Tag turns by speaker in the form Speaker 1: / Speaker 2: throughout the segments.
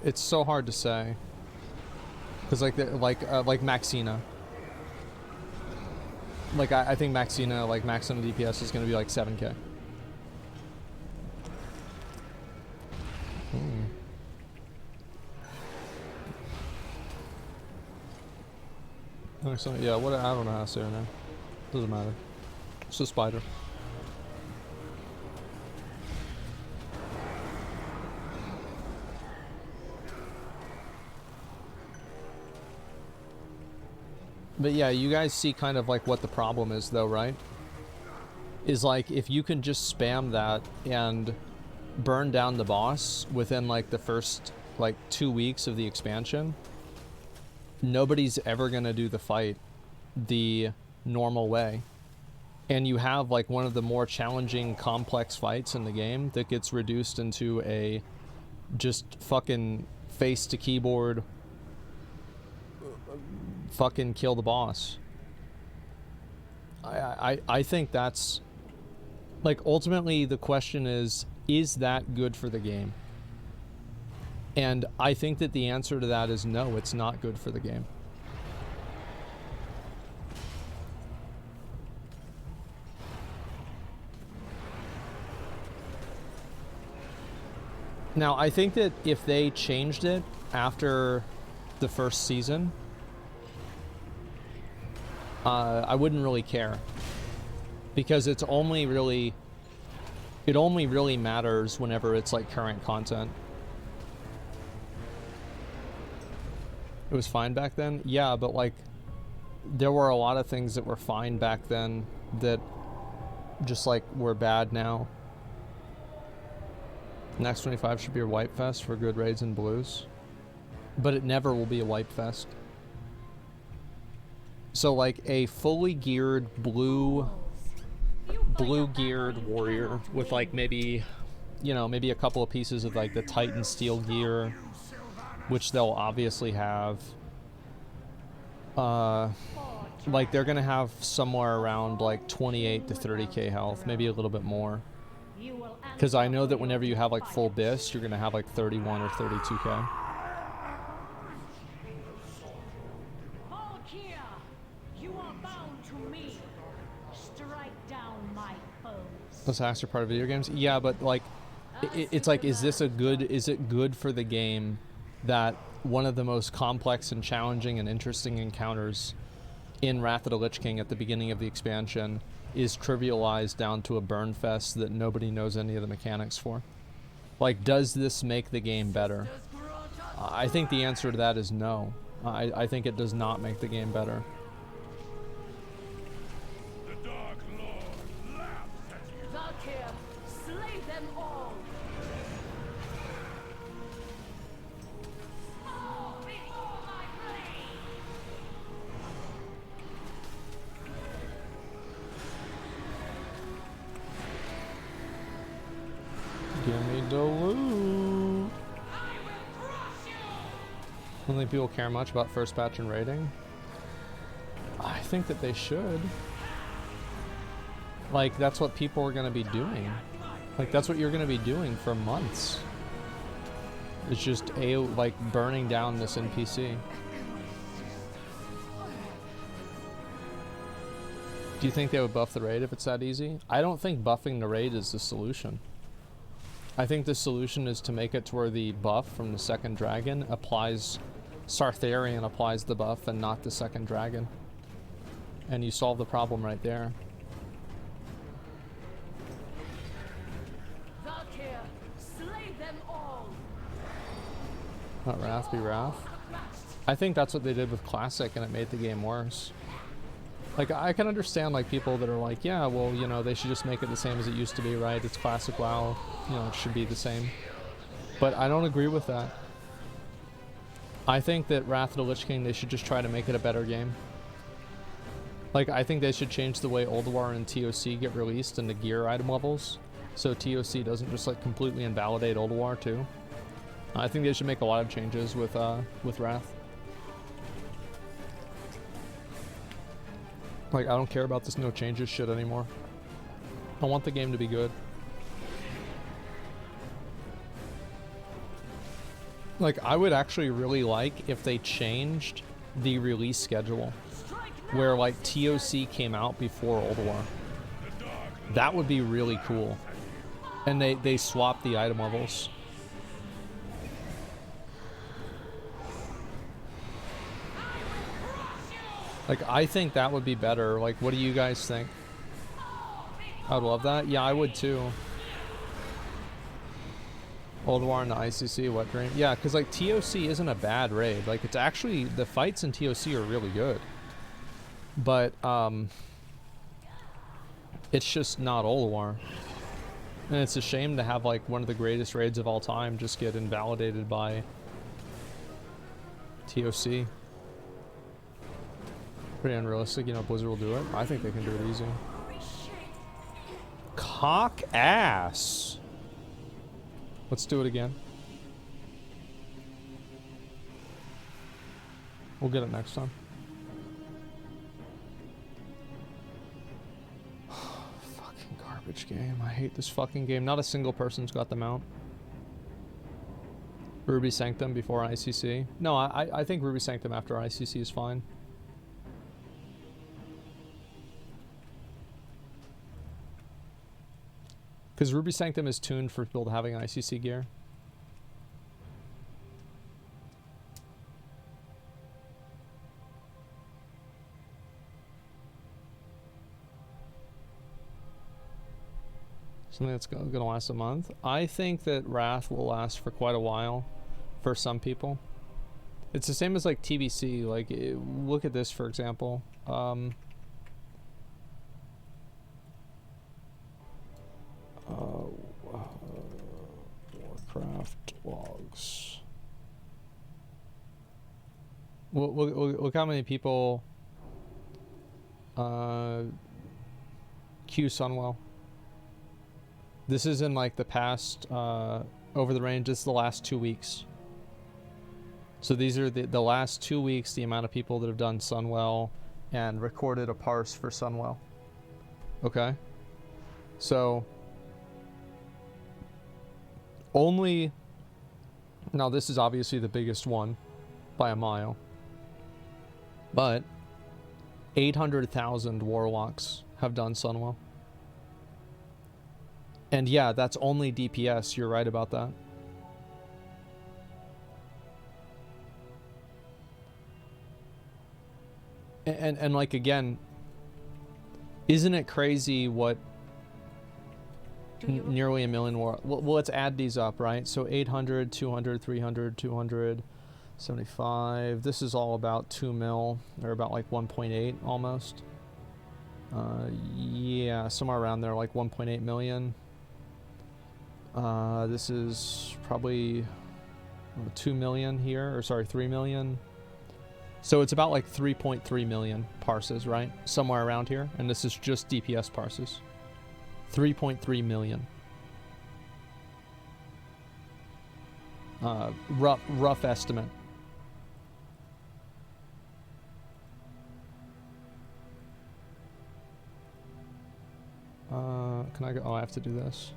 Speaker 1: It's so hard to say. Because like Maxina. Like I think Maxina, like maximum DPS is gonna be like 7K. Yeah, what, I don't know how to say her name. Doesn't matter. It's a spider. But yeah, you guys see kind of like what the problem is though, right? Is like if you can just spam that and burn down the boss within like the first like 2 weeks of the expansion, nobody's ever gonna do the fight the normal way. And you have like one of the more challenging, complex fights in the game that gets reduced into a just fucking face to keyboard, fucking kill the boss. I think that's like ultimately the question is that good for the game? And I think that the answer to that is no, it's not good for the game. Now, I think that if they changed it after the first season, I wouldn't really care. Because it only really matters whenever it's like current content. It was fine back then? Yeah, but like there were a lot of things that were fine back then that just like were bad now. Next 25 should be a wipe fest for good raids and blues. But it never will be a wipe fest. So like a fully geared blue geared warrior with like maybe, you know, maybe a couple of pieces of like the Titan steel gear, which they'll obviously have. Like they're gonna have somewhere around like 28 to 30k health, maybe a little bit more. Because I know that whenever you have like full BIS, you're gonna have like 31 or 32k. Those hacks are part of video games. Yeah, but like, it's like, is it good for the game that one of the most complex and challenging and interesting encounters in Wrath of the Lich King at the beginning of the expansion is trivialized down to a burn fest that nobody knows any of the mechanics for? Like, does this make the game better? I think the answer to that is no. I think it does not make the game better. Give me the loot. I don't think people care much about first patch and rating. I think that they should. Like, that's what people are going to be doing. Like, that's what you're going to be doing for months. It's just like burning down this NPC. Do you think they would buff the raid if it's that easy? I don't think buffing the raid is the solution. I think the solution is to make it to where the buff from the second dragon applies, Sartharian applies the buff and not the second dragon. And you solve the problem right there. Not Wrath be Wrath. I think that's what they did with Classic and it made the game worse. Like, I can understand, like, people that are like, yeah, well, you know, they should just make it the same as it used to be, right? It's Classic WoW, you know, it should be the same. But I don't agree with that. I think that Wrath of the Lich King, they should just try to make it a better game. Like, I think they should change the way Old War and TOC get released in the gear item levels, so TOC doesn't just, like, completely invalidate Old War, too. I think they should make a lot of changes with Wrath. Like, I don't care about this no changes shit anymore. I want the game to be good. Like, I would actually really like if they changed the release schedule where, like, TOC came out before Old War. That would be really cool. And they swapped the item levels. Like, I think that would be better. Like, what do you guys think? I would love that. Yeah, I would too. Old War and the ICC, Wet Dream. Yeah, because, like, TOC isn't a bad raid. Like, it's actually, the fights in TOC are really good. But, it's just not Old War. And it's a shame to have, like, one of the greatest raids of all time just get invalidated by TOC. Pretty unrealistic, you know, Blizzard will do it. I think they can do it easy. Cock ass. Let's do it again. We'll get it next time. Fucking garbage game. I hate this fucking game. Not a single person's got the mount. Ruby Sanctum before ICC. No, I think Ruby Sanctum after ICC is fine. Because Ruby Sanctum is tuned for people having ICC gear. Something that's going to last a month. I think that Wrath will last for quite a while for some people. It's the same as like TBC. Like, look at this, for example. Warcraft logs. Look how many people queue Sunwell. This is in like the past over the range. This is the last 2 weeks. So these are the last 2 weeks, the amount of people that have done Sunwell and recorded a parse for Sunwell. Okay. So only, now this is obviously the biggest one by a mile, but 800,000 warlocks have done Sunwell. And yeah, that's only DPS. You're right about that. And like, again, isn't it crazy what nearly a million war... Well, let's add these up, right? So 800, 200, 300, 200, 75. This is all about 2 mil, or about like 1.8 almost. Yeah, somewhere around there, like 1.8 million. This is probably 2 million here, or sorry, 3 million. So it's about like 3.3 million parses, right? Somewhere around here. And this is just DPS parses. 3.3 million. Rough estimate. Can I go? Oh, I have to do this.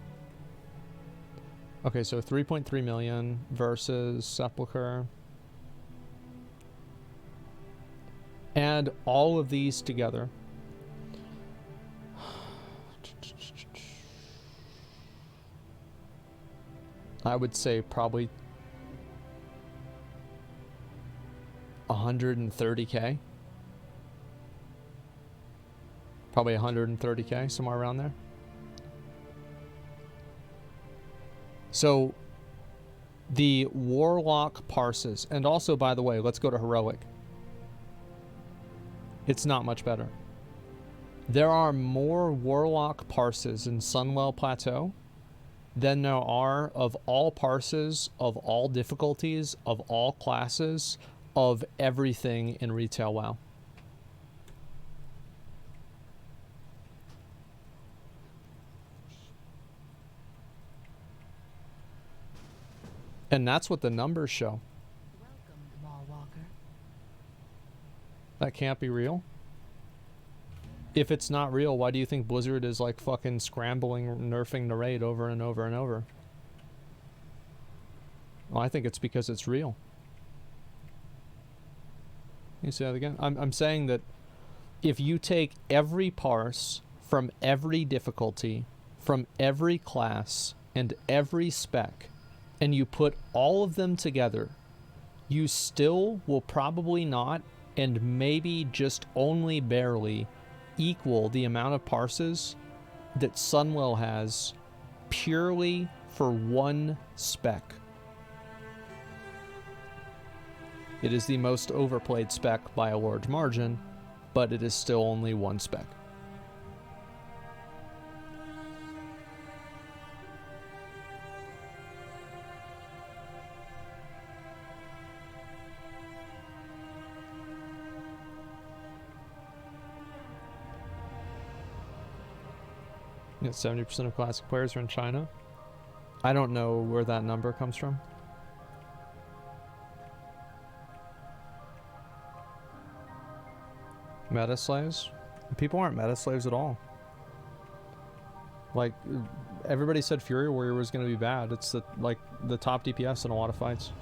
Speaker 1: Okay, so 3.3 million versus Sepulcher. Add all of these together. I would say probably 130K. Probably 130K, somewhere around there. So the Warlock parses, and also, by the way, let's go to Heroic. It's not much better. There are more Warlock parses in Sunwell Plateau than there are of all parses, of all difficulties, of all classes, of everything in retail WoW. And that's what the numbers show. That can't be real. If it's not real, why do you think Blizzard is like fucking scrambling, nerfing the raid over and over and over? Well, I think it's because it's real. You say that again? I'm saying that if you take every parse from every difficulty, from every class, and every spec, and you put all of them together, you still will probably not, and maybe just only barely, equal the amount of parses that Sunwell has purely for one spec. It is the most overplayed spec by a large margin, but it is still only one spec. Yeah, 70% of classic players are in China. I don't know where that number comes from. Meta slaves? People aren't meta slaves at all. Like, everybody said Fury Warrior was going to be bad. It's the top DPS in a lot of fights.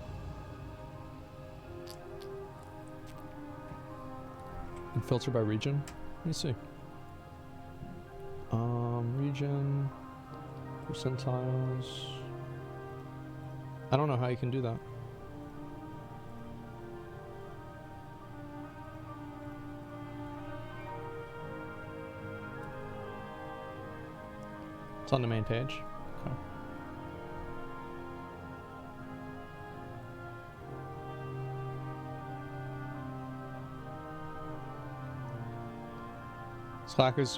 Speaker 1: And filter by region? Let me see. Region, percentiles. I don't know how you can do that. It's on the main page. Okay.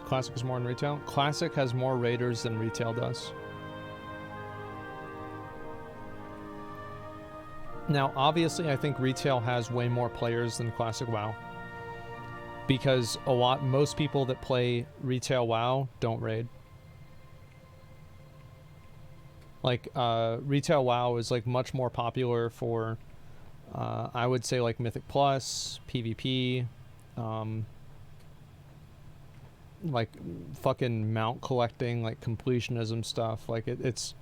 Speaker 1: Classic is more in retail. Classic has more raiders than retail does. Now, obviously, I think retail has way more players than classic WoW, because most people that play retail WoW don't raid. Like, retail WoW is like much more popular for, I would say, like Mythic Plus, PvP, like fucking mount collecting, like completionism stuff. Like it's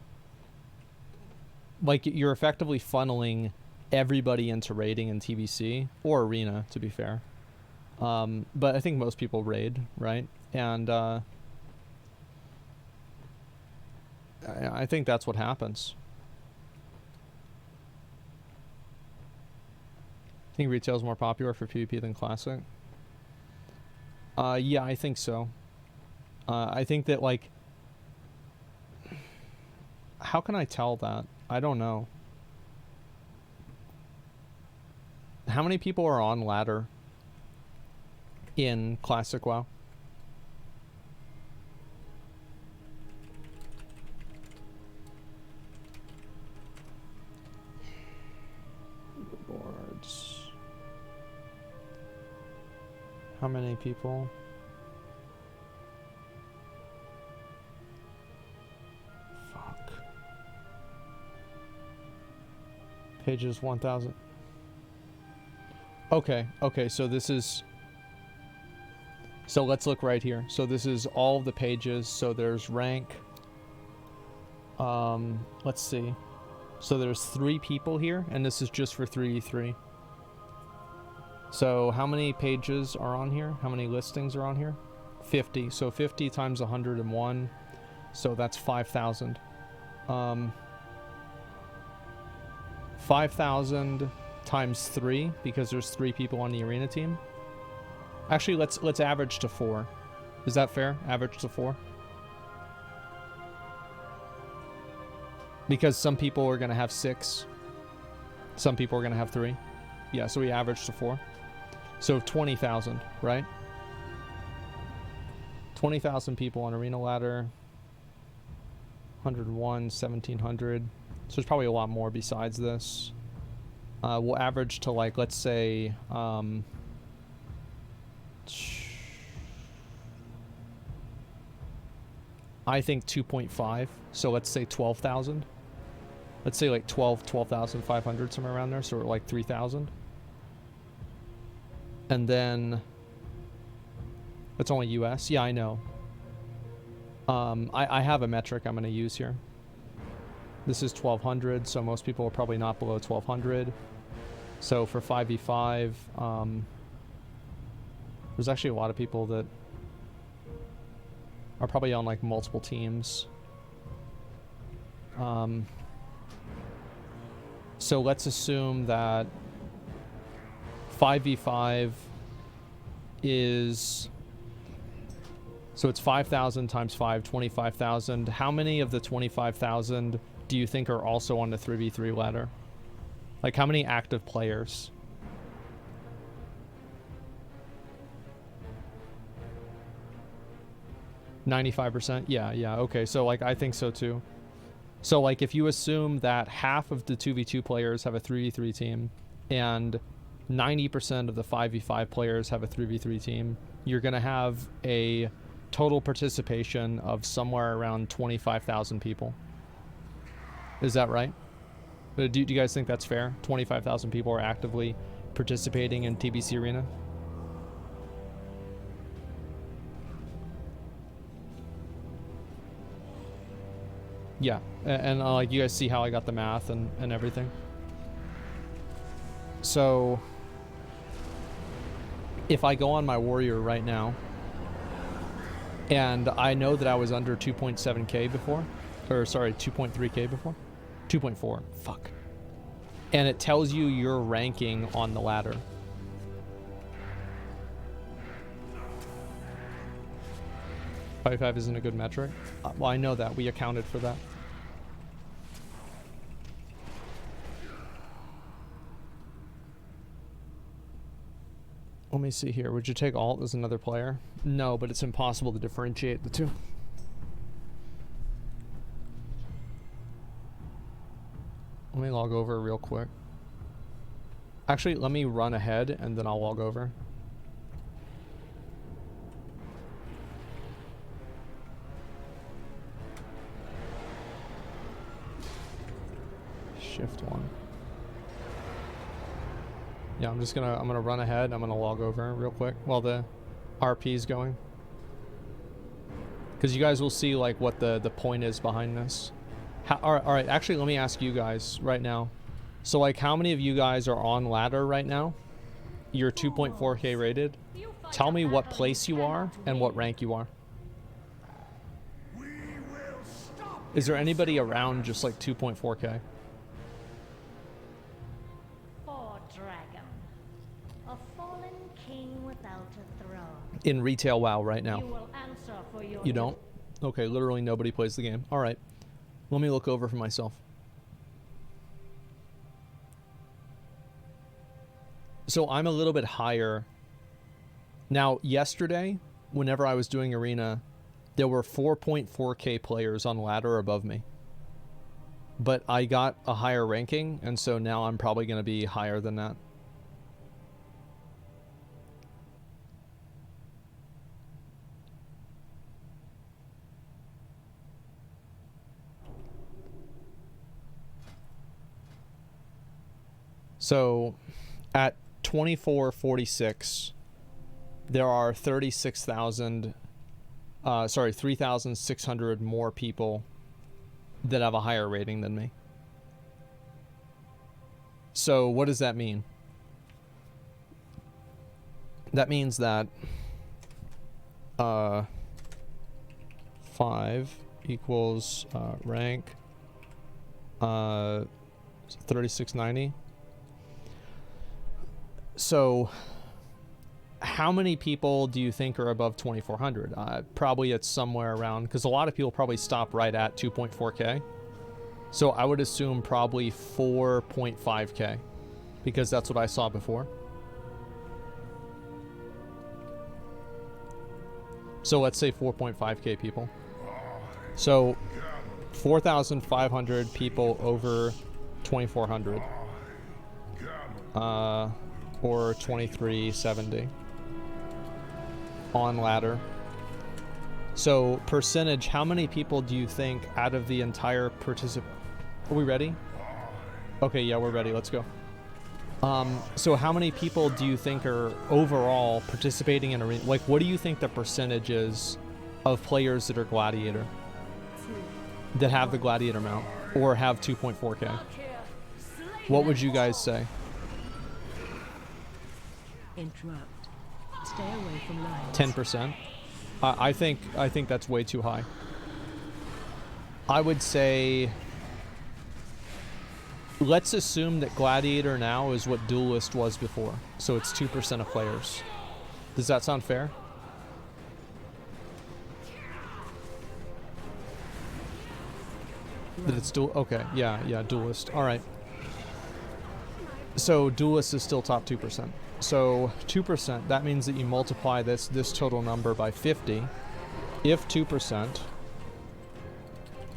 Speaker 1: like you're effectively funneling everybody into raiding in TBC or arena, to be fair. But I think most people raid, right? And I think that's what happens. I think retail is more popular for PvP than classic. Yeah, I think so. I think that, like, how can I tell that? I don't know. How many people are on ladder in classic WoW? Boards. How many people? Fuck. Pages 1000. Okay, so this is... So let's look right here. So this is all of the pages. So there's rank. Let's see. So there's 3 people here, and this is just for 3v3. So how many pages are on here? How many listings are on here? 50. So 50 times 101. So that's 5,000. 5,000 times 3, because there's 3 people on the arena team. Actually, let's average to 4. Is that fair? Average to 4? Because some people are going to have 6. Some people are going to have 3. Yeah, so we average to 4. So 20,000, right? 20,000 people on arena ladder. 101, 1,700. So there's probably a lot more besides this. We'll average to, like, let's say... I think 2.5. So let's say 12,000. Let's say like 12,500, somewhere around there. So we're like 3,000. And then it's only US. Yeah, I know. I have a metric I'm going to use here. This is 1200, so most people are probably not below 1200. So for 5v5, there's actually a lot of people that are probably on like multiple teams. So let's assume that 5v5 is, so it's 5,000 times 5, 25,000. How many of the 25,000 do you think are also on the 3v3 ladder? Like, how many active players? %? Yeah, okay. So, like, I think so, too. So, like, if you assume that half of the 2v2 players have a 3v3 team, and 90% of the 5v5 players have a 3v3 team, you're going to have a total participation of somewhere around 25,000 people. Is that right? Do you guys think that's fair? 25,000 people are actively participating in TBC Arena? Yeah, and like, you guys see how I got the math and everything? So, if I go on my warrior right now, and I know that I was under 2.7k before, or sorry, 2.3k before? 2.4, fuck. And it tells you your ranking on the ladder. .55 isn't a good metric? Well, I know that. We accounted for that. Let me see here. Would you take alt as another player? No, but it's impossible to differentiate the two. Let me log over real quick. Actually, let me run ahead and then I'll log over. Shift 1. Yeah, I'm gonna run ahead and I'm gonna log over real quick while the RP is going. Because you guys will see like what the point is behind this. All right, actually, let me ask you guys right now. So, like, how many of you guys are on ladder right now? You're 2.4k rated. Tell me what place you are and what rank you are. Is there anybody around just like 2.4k?
Speaker 2: A fallen king without a throne.
Speaker 1: In retail WoW right now.
Speaker 2: You will answer for your
Speaker 1: You don't? Okay, literally nobody plays the game. All right. Let me look over for myself. So I'm a little bit higher. Now, yesterday, whenever I was doing Arena, there were 4.4k players on ladder above me. But I got a higher ranking, and so now I'm probably going to be higher than that. So, at 2446, there are 3,600 more people that have a higher rating than me. So, what does that mean? That means that 5 equals rank 3690. So, how many people do you think are above 2400? Probably it's somewhere around, because a lot of people probably stop right at 2.4k. So I would assume probably 4.5k, because that's what I saw before. So let's say 4.5k people. So 4,500 people over 2,400. Or 2370 on ladder. So percentage, how many people do you think out of the entire participant? Are we ready? Okay, yeah, we're ready. Let's go. So how many people do you think are overall participating in arena? Like, what do you think the percentage is of players that are gladiator? That have the gladiator mount? or have 2.4K. What would you guys say?
Speaker 3: Interrupt. Stay away from lines.
Speaker 1: 10%. I think that's way too high. I would say, let's assume that Gladiator now is what Duelist was before, so it's 2% of players. Does that sound fair? That it's okay, yeah, Duelist. All right. So Duelist is still top 2%. So 2%, that means that you multiply this total number by 50. If 2%,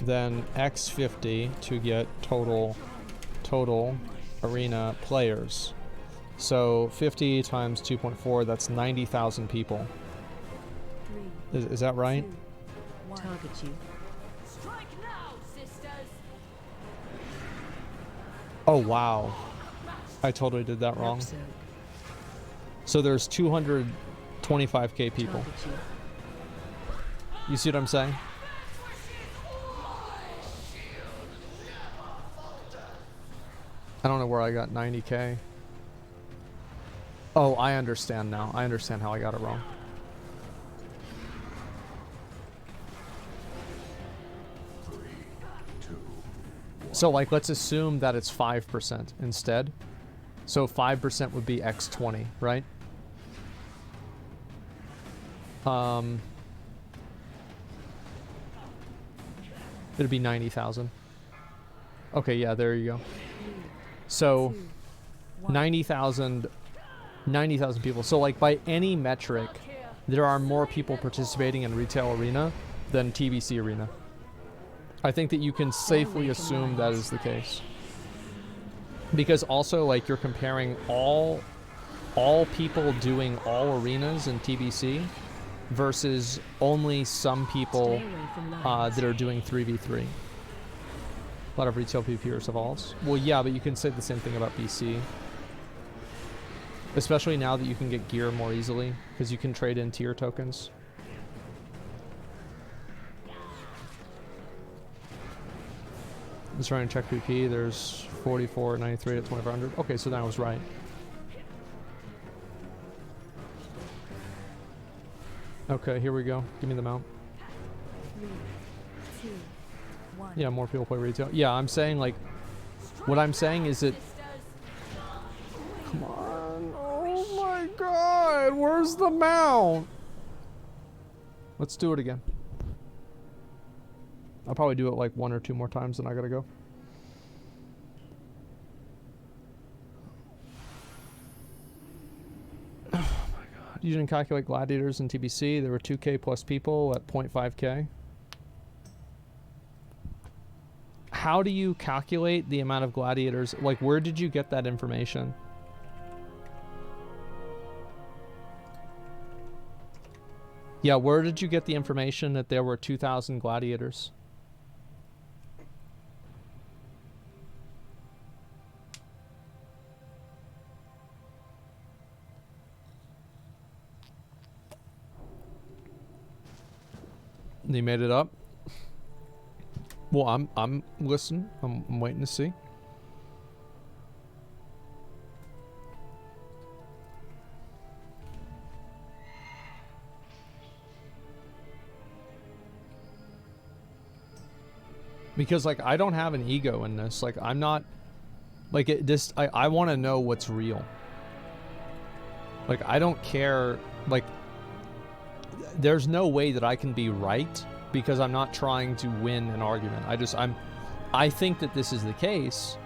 Speaker 1: then x 50 to get total arena players. So 50 times 2.4, that's 90,000 people. Is that right?
Speaker 3: Target you.
Speaker 2: Strike now, sisters.
Speaker 1: Oh wow, I totally did that wrong. So there's 225k people. You see what I'm saying? I don't know where I got 90k. Oh, I understand now. I understand how I got it wrong. So like, let's assume that it's 5% instead. So 5% would be x20, right? It'd be 90,000. Okay, yeah, there you go. So 90,000 people. So like, by any metric, there are more people participating in Retail Arena than TBC Arena. I think that you can safely assume that is the case. Because also, like, you're comparing all people doing all arenas in TBC versus only some people that are doing 3v3. A lot of retail PvPers evolves. Well, yeah, but you can say the same thing about BC. Especially now that you can get gear more easily, because you can trade in tier tokens. Let's try and check PP. There's 44, 93 at 2400. Okay, so that was right. Okay, here we go. Give me the mount.
Speaker 2: 3, 2, 1.
Speaker 1: Yeah, more people play retail. Yeah, I'm saying, like, what I'm saying is that... Come on. Oh my god, where's the mount? Let's do it again. I'll probably do it like 1 or 2 more times, then I gotta go. Oh my god. You didn't calculate gladiators in TBC. There were 2k plus people at 0.5k. How do you calculate the amount of gladiators? Like, where did you get that information? Yeah, where did you get the information that there were 2,000 gladiators? They made it up. Well, I'm listening. I'm waiting to see. Because, like, I don't have an ego in this. Like, I'm not, like, I want to know what's real. Like, I don't care. Like, there's no way that I can be right because I'm not trying to win an argument. I think that this is the case,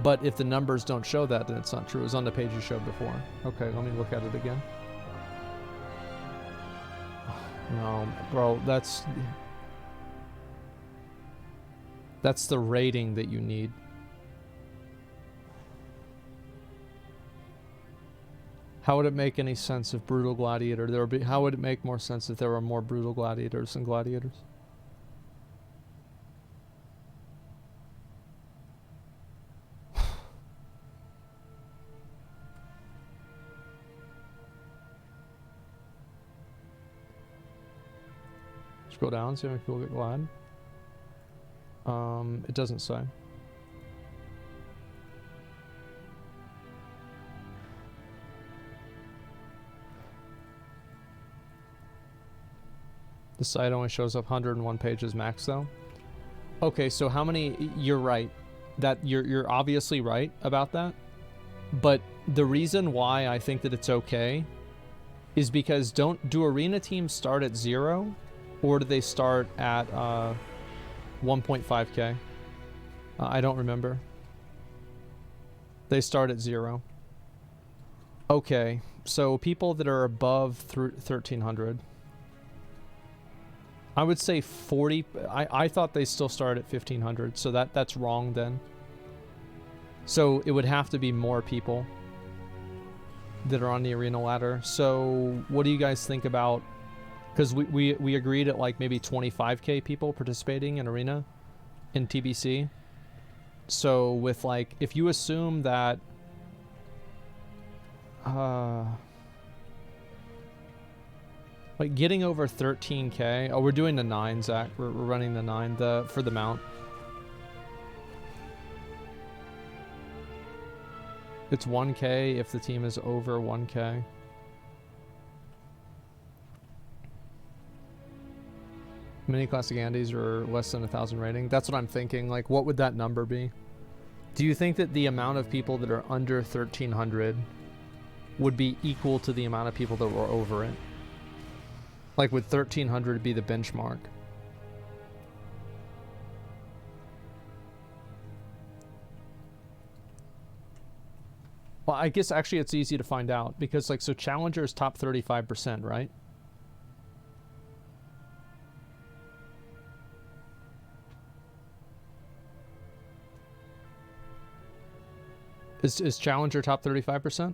Speaker 1: but if the numbers don't show that, then it's not true. It was on the page you showed before. Okay, let me look at it again. No, bro, that's the rating that you need. How would it make any sense if Brutal Gladiator how would it make more sense if there were more Brutal Gladiators than Gladiators? Scroll down, see how many people get glad. It doesn't say. The site only shows up 101 pages max though. Okay, so how many? You're right. That you're obviously right about that. But the reason why I think that it's okay is because do arena teams start at 0 or do they start at 1.5k? I don't remember. They start at 0. Okay, so people that are above 1300. I would say 40. I thought they still started at 1500, so that's wrong then. So it would have to be more people that are on the arena ladder. So what do you guys think about, because we agreed at like maybe 25k people participating in arena in TBC. So with like, if you assume that like getting over 13k. Oh, we're doing the 9, Zach. We're running the 9 for the mount. It's 1k if the team is over 1k. Mini classic Andes are less than 1,000 rating. That's what I'm thinking. Like, what would that number be? Do you think that the amount of people that are under 1,300 would be equal to the amount of people that were over it? Like, would 1,300 be the benchmark? Well, I guess actually it's easy to find out because, like, so Challenger is top 35%, right? Is Challenger top 35%?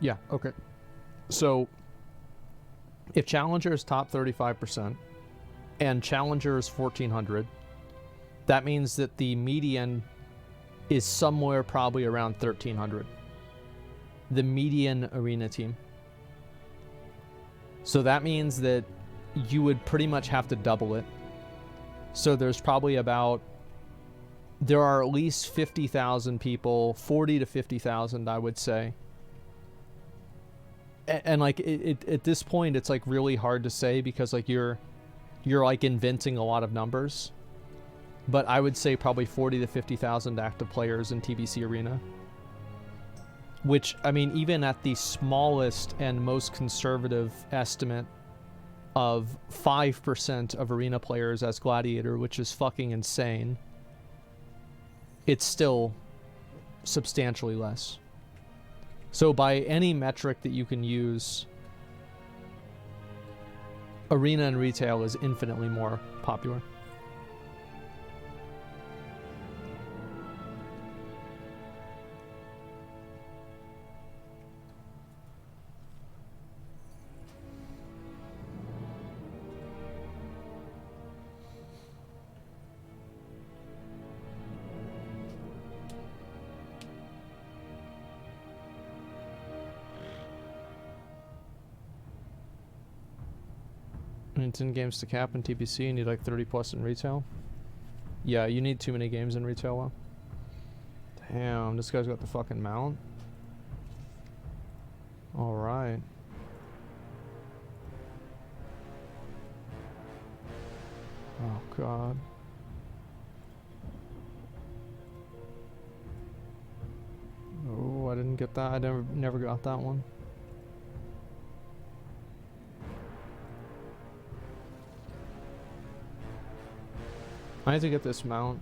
Speaker 1: Yeah, okay. So if Challenger is top 35% and Challenger is 1,400, that means that the median is somewhere probably around 1,300. The median arena team. So that means that you would pretty much have to double it. So there's probably about, there are at least 50,000 people, 40 to 50,000, I would say. And like at this point, it's like really hard to say because like you're like inventing a lot of numbers. But I would say probably 40 to 50,000 active players in TBC Arena. Which, I mean, even at the smallest and most conservative estimate of 5% of arena players as Gladiator, which is fucking insane, it's still substantially less. So by any metric that you can use, arena and retail is infinitely more popular. I mean, 10 games to cap in TBC, you need like 30 plus in retail. Yeah, you need too many games in retail. Well. Damn, this guy's got the fucking mount. Alright. Oh, God. Oh, I didn't get that. I never got that one. I need to get this mount.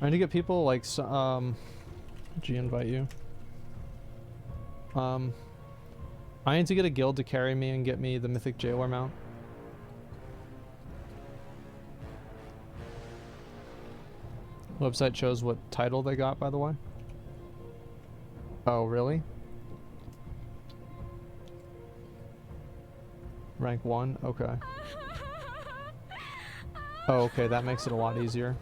Speaker 1: I need to get people like, G invite you. I need to get a guild to carry me and get me the Mythic Jailer mount. Website shows what title they got, by the way. Oh, really? Rank 1? Okay. Oh, okay, that makes it a lot easier.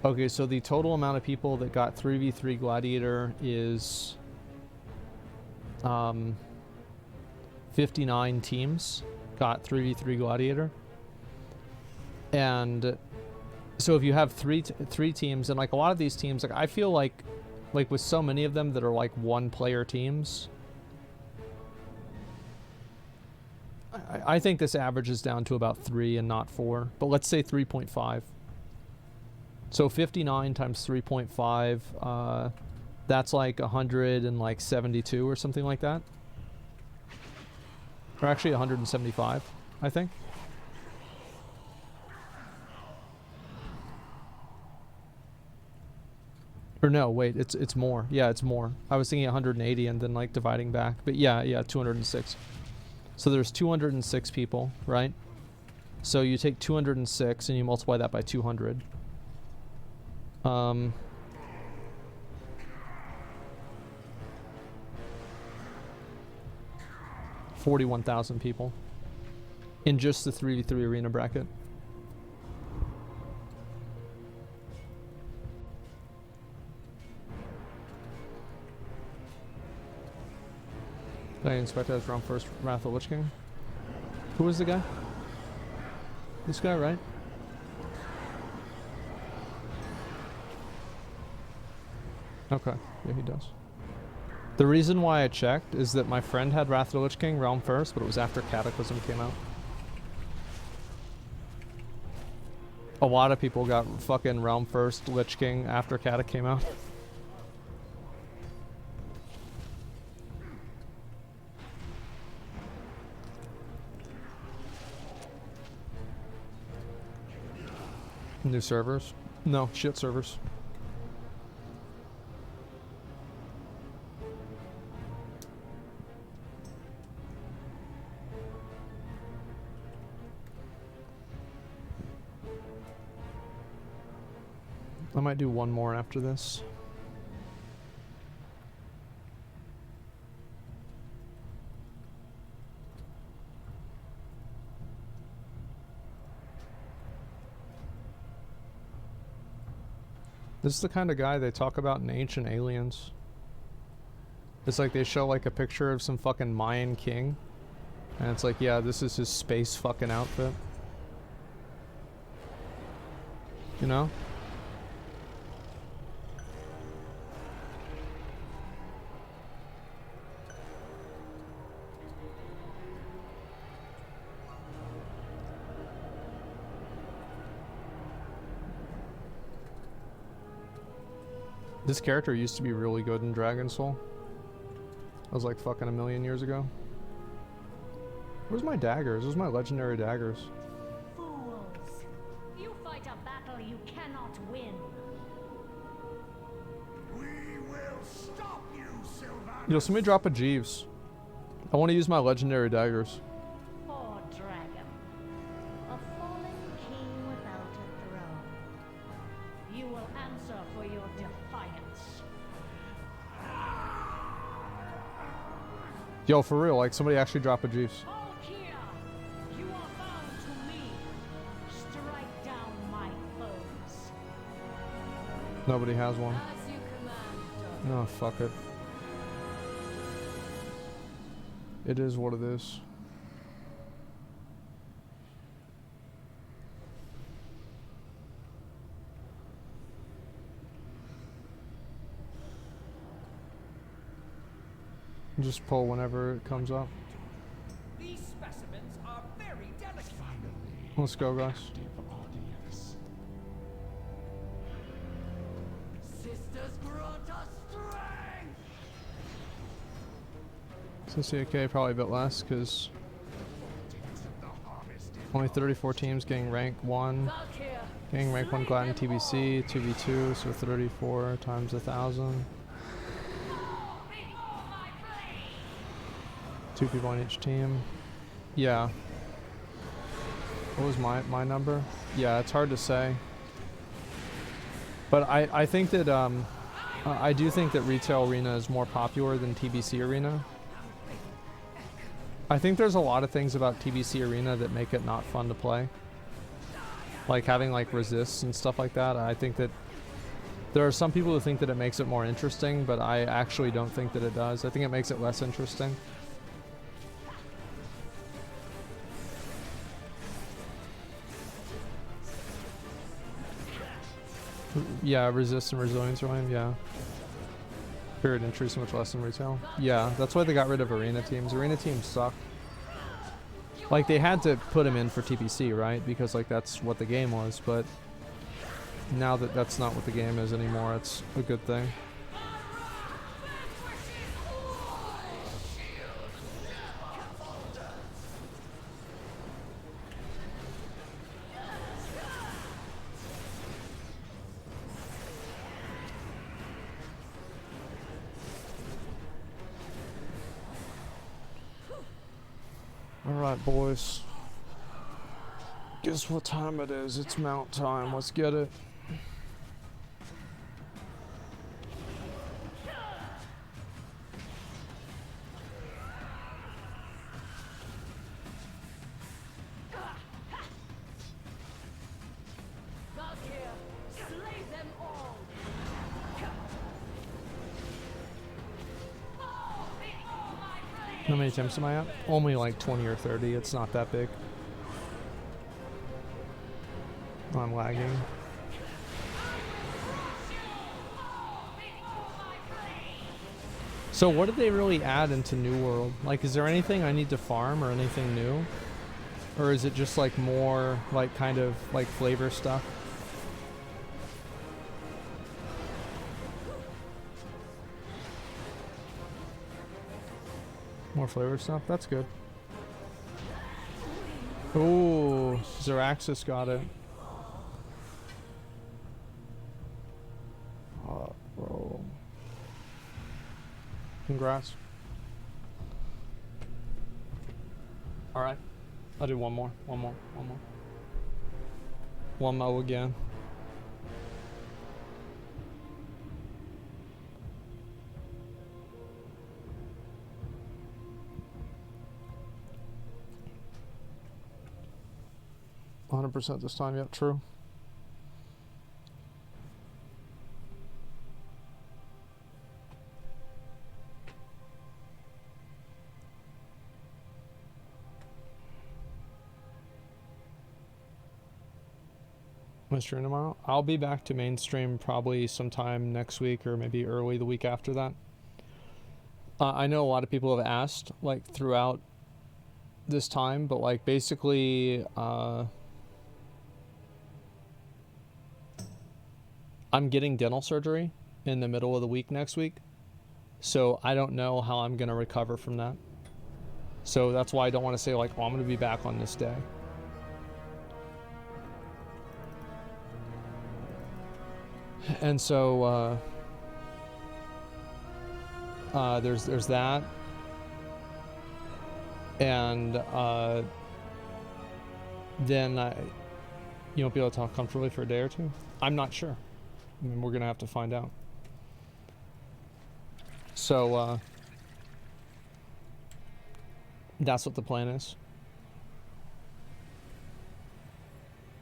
Speaker 1: Okay, so the total amount of people that got 3v3 Gladiator is 59 teams got 3v3 Gladiator. And So if you have three teams, and like a lot of these teams, like I feel like with so many of them that are like one player teams, I think this averages down to about 3 and not 4, but let's say 3.5. So 59 times 3.5, that's like 172 or something like that. Or actually 175, I think. Or no, wait, it's more. Yeah, it's more. I was thinking 180 and then like dividing back. But yeah, 206. So there's 206 people, right? So you take 206 and you multiply that by 200. 41,000 people in just the 3v3 arena bracket. I inspect as round first Wrath of Lich King. Who was the guy? This guy, right? Okay, yeah, he does. The reason why I checked is that my friend had Wrath of the Lich King realm first, but it was after Cataclysm came out. A lot of people got fucking realm first Lich King after Cata came out. New servers? No, shit servers. I might do one more after this. This is the kind of guy they talk about in Ancient Aliens. It's like they show like a picture of some fucking Mayan king. And it's like, yeah, this is his space fucking outfit. You know? This character used to be really good in Dragon Soul. That was like fucking a million years ago. Where's my daggers? Where's my legendary daggers?
Speaker 2: Fools! You fight a battle you cannot win.
Speaker 4: We will stop you, Sylvanas.
Speaker 1: Yo, somebody drop a Jeeves. I want to use my legendary daggers.
Speaker 2: Poor dragon. A fallen king without a throne. You will answer for your defiance.
Speaker 1: Yo, for real, like somebody actually drop a Jeeves.
Speaker 2: You are bound to me. Strike down my foes.
Speaker 1: Nobody has one.
Speaker 2: As you command,
Speaker 1: No, fuck it. It is what it is. Just pull whenever it comes up.
Speaker 5: These specimens are very delicate.
Speaker 1: Let's go, guys.
Speaker 4: Sisters grant us strength.
Speaker 1: CCAK probably a bit less because only 34 teams getting rank 1. Getting rank 1 Gladden TBC, 2v2, so 34 times 1,000. 2 people on each team. Yeah. What was my number? Yeah, it's hard to say. But I think that I do think that Retail Arena is more popular than TBC Arena. I think there's a lot of things about TBC Arena that make it not fun to play. Like having like resists and stuff like that. I think that there are some people who think that it makes it more interesting, but I actually don't think that it does. I think it makes it less interesting. Yeah, resist and resilience rhyme, yeah. Period entry so much less than retail. Yeah, that's why they got rid of arena teams. Arena teams suck. Like, they had to put them in for TPC, right? Because, like, that's what the game was, but now that that's not what the game is anymore, it's a good thing. Alright, boys. Guess what time it is? It's mount time. Let's get it. How many attempts am I at? Only like 20 or 30. It's not that big. I'm lagging. So what did they really add into New World? Like, is there anything I need to farm or anything new? Or is it just like more like kind of like flavor stuff? More flavor stuff? That's good. Ooh, Zackrawrr got it. Bro. Congrats. Alright. I'll do one more. One more again. %, this time, yep, true. My stream tomorrow? I'll be back to mainstream probably sometime next week or maybe early the week after that. I know a lot of people have asked like throughout this time, but like basically I'm getting dental surgery in the middle of the week next week, so I don't know how I'm gonna recover from that. So that's why I don't want to say like, oh, I'm gonna be back on this day. And so there's that, and then you won't be able to talk comfortably for a day or two. I'm not sure. I mean, we're gonna have to find out. So that's what the plan is.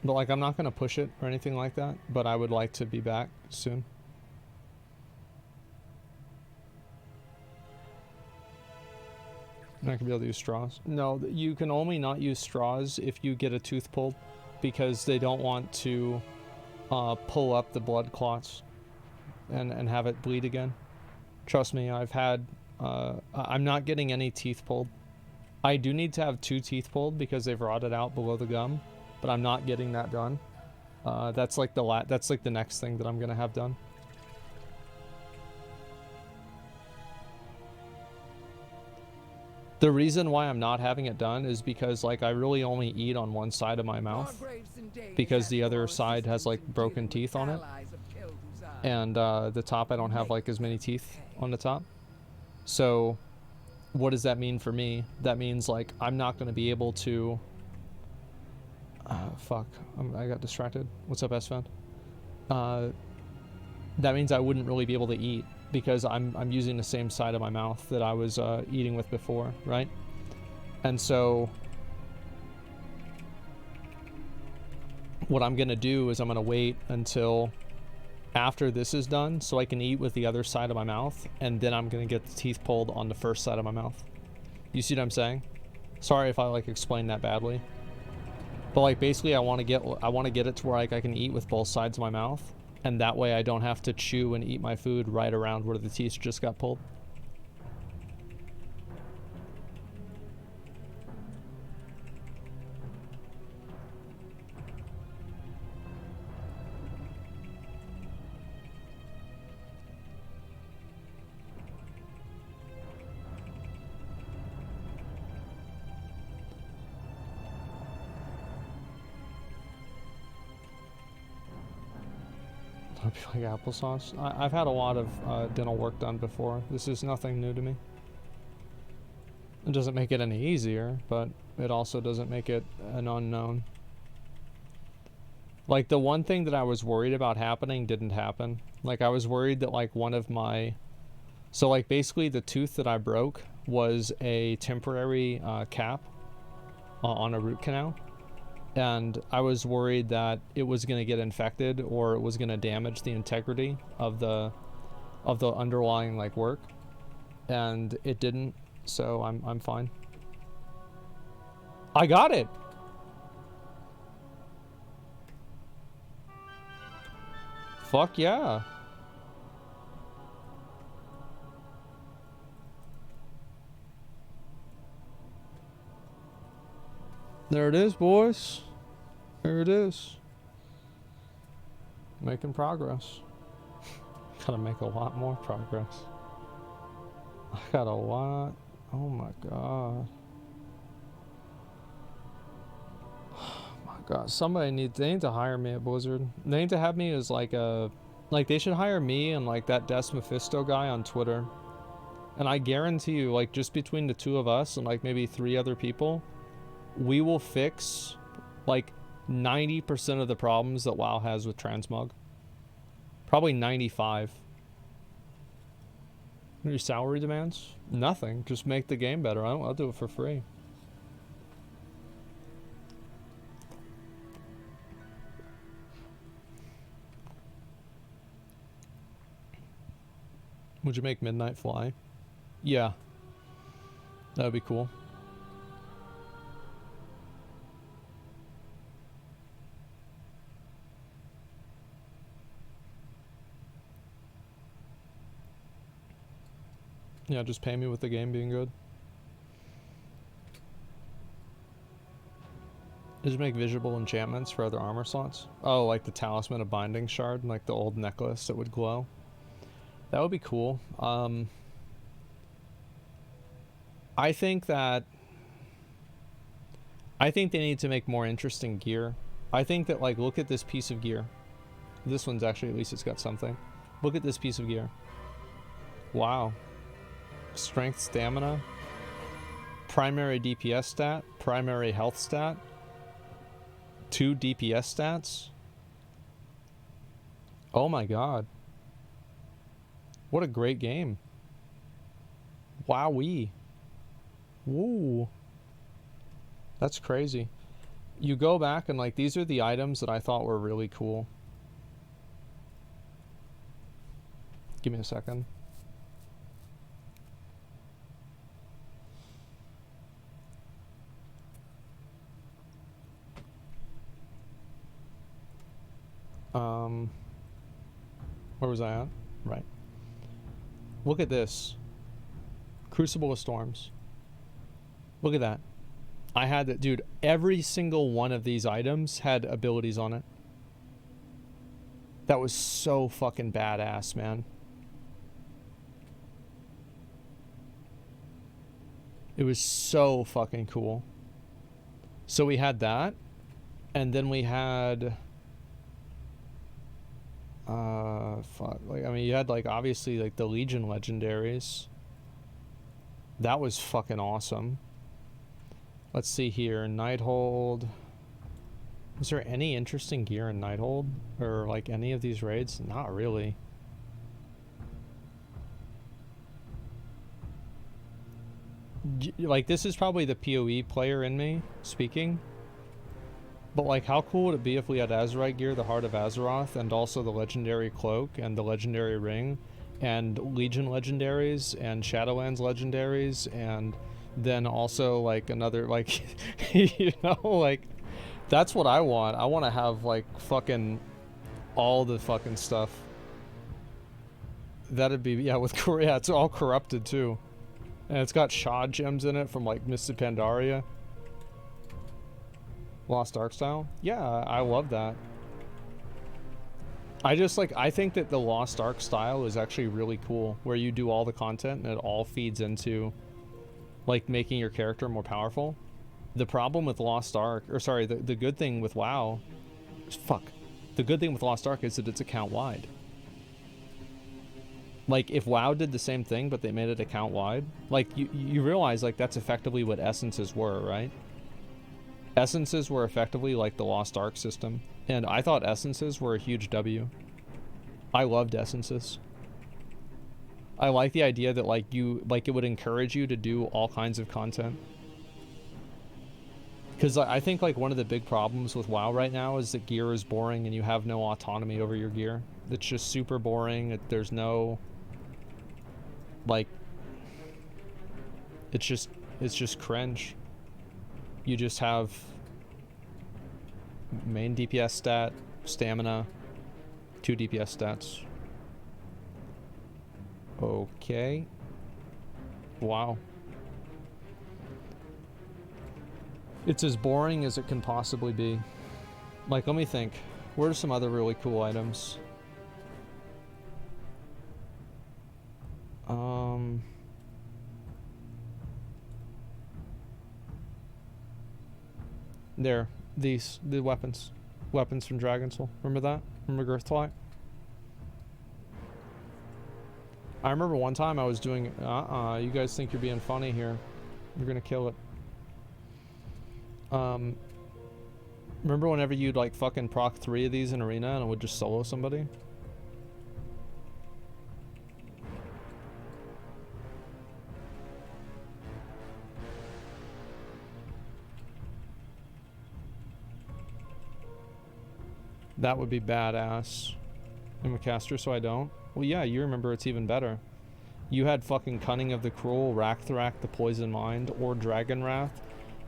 Speaker 1: But like, I'm not gonna push it or anything like that, but I would like to be back soon. I'm not gonna be able to use straws. No, you can only not use straws if you get a tooth pulled, because they don't want to pull up the blood clots and have it bleed again. Trust me, I've had I'm not getting any teeth pulled. I do need to have 2 teeth pulled because they've rotted out below the gum, but I'm not getting that done. That's like the next thing that I'm gonna have done. The reason why I'm not having it done is because like I really only eat on one side of my mouth, because the other side has like broken teeth on it, and the top I don't have like as many teeth on the top. So what does that mean for me? That means like I'm not going to be able to fuck, I got distracted. What's up, S-Fan? That means I wouldn't really be able to eat, because I'm using the same side of my mouth that I was eating with before, right? And so what I'm gonna do is I'm gonna wait until after this is done so I can eat with the other side of my mouth, and then I'm gonna get the teeth pulled on the first side of my mouth. You see what I'm saying? Sorry if I like explained that badly, but like basically I want to get it to where like I can eat with both sides of my mouth, And that way I don't have to chew and eat my food right around where the teeth just got pulled. Like applesauce. I've had a lot of dental work done before. This is nothing new to me. It doesn't make it any easier, but it also doesn't make it an unknown. Like, the one thing that I was worried about happening didn't happen. Like, I was worried that, like, one of my... So, like, basically the tooth that I broke was a temporary cap on a root canal. And I was worried that it was going to get infected or it was going to damage the integrity of the underlying like work, and it didn't, so I'm fine. I got it. Fuck yeah. There it is, boys. There it is. Making progress. Gotta make a lot more progress. I got a lot. Oh my god. Oh my god. Somebody they need to hire me at Blizzard. They need to have me as like a... Like, they should hire me and like that Des Mephisto guy on Twitter. And I guarantee you, like, just between the two of us and like maybe 3 other people, we will fix like 90% of the problems that WoW has with transmog. Probably 95. What are your salary demands? Nothing. Just make the game better. I'll do it for free. Would you make Midnight Fly? Yeah. That would be cool. Yeah, just pay me with the game being good. Did you make visible enchantments for other armor slots? Oh, like the Talisman of Binding Shard, like the old necklace that would glow. That would be cool. I think they need to make more interesting gear. I think that, like, look at this piece of gear. This one's actually, at least it's got something. Look at this piece of gear. Wow. Strength, stamina, primary DPS stat, primary health stat, 2 DPS stats. Oh my god. What a great game. Wowee. Woo. That's crazy. You go back and like, these are the items that I thought were really cool. Give me a second. Where was I at? Right. Look at this. Crucible of Storms. Look at that. I had that, dude. Every single one of these items had abilities on it. That was so fucking badass, man. It was so fucking cool. So we had that, and then we had fuck, like, I mean, you had like obviously like the Legion legendaries. That was fucking awesome. Let's see here. Nighthold. Was there any interesting gear in Nighthold? Or like any of these raids? Not really. Like, this is probably the PoE player in me speaking. But like, how cool would it be if we had Azerite gear, the Heart of Azeroth, and also the legendary cloak and the legendary ring, and Legion legendaries and Shadowlands legendaries, and then also like another, like, you know, like, that's what I want. I want to have like fucking all the fucking stuff. That'd be, yeah, with Korea, it's all corrupted too. And it's got shard gems in it from like Mists of Pandaria. Lost Ark style? Yeah, I love that. I just like, I think that the Lost Ark style is actually really cool, where you do all the content and it all feeds into like making your character more powerful. The problem with Lost Ark, or sorry, the good thing with WoW, the good thing with Lost Ark is that it's account wide. Like if WoW did the same thing but they made it account wide, like you realize like that's effectively what essences were, right? Essences were effectively like the Lost Ark system, and I thought essences were a huge W. I loved essences. I like the idea that like it would encourage you to do all kinds of content. Because I think like one of the big problems with WoW right now is that gear is boring and you have no autonomy over your gear. It's just super boring. There's no like, it's just cringe. You just have main DPS stat, stamina, 2 DPS stats. Okay. Wow. It's as boring as it can possibly be. Like, let me think. What are some other really cool items? There. The weapons. Weapons from Dragon's Soul. Remember that? Remember Girthflight? I remember one time I was doing... you guys think you're being funny here. You're gonna kill it. Remember whenever you'd like fucking proc 3 of these in arena and it would just solo somebody? That would be badass. I'm a caster, so I don't. Well, yeah, you remember it's even better. You had fucking Cunning of the Cruel, Raktharak the Poison Mind, or Dragon Wrath.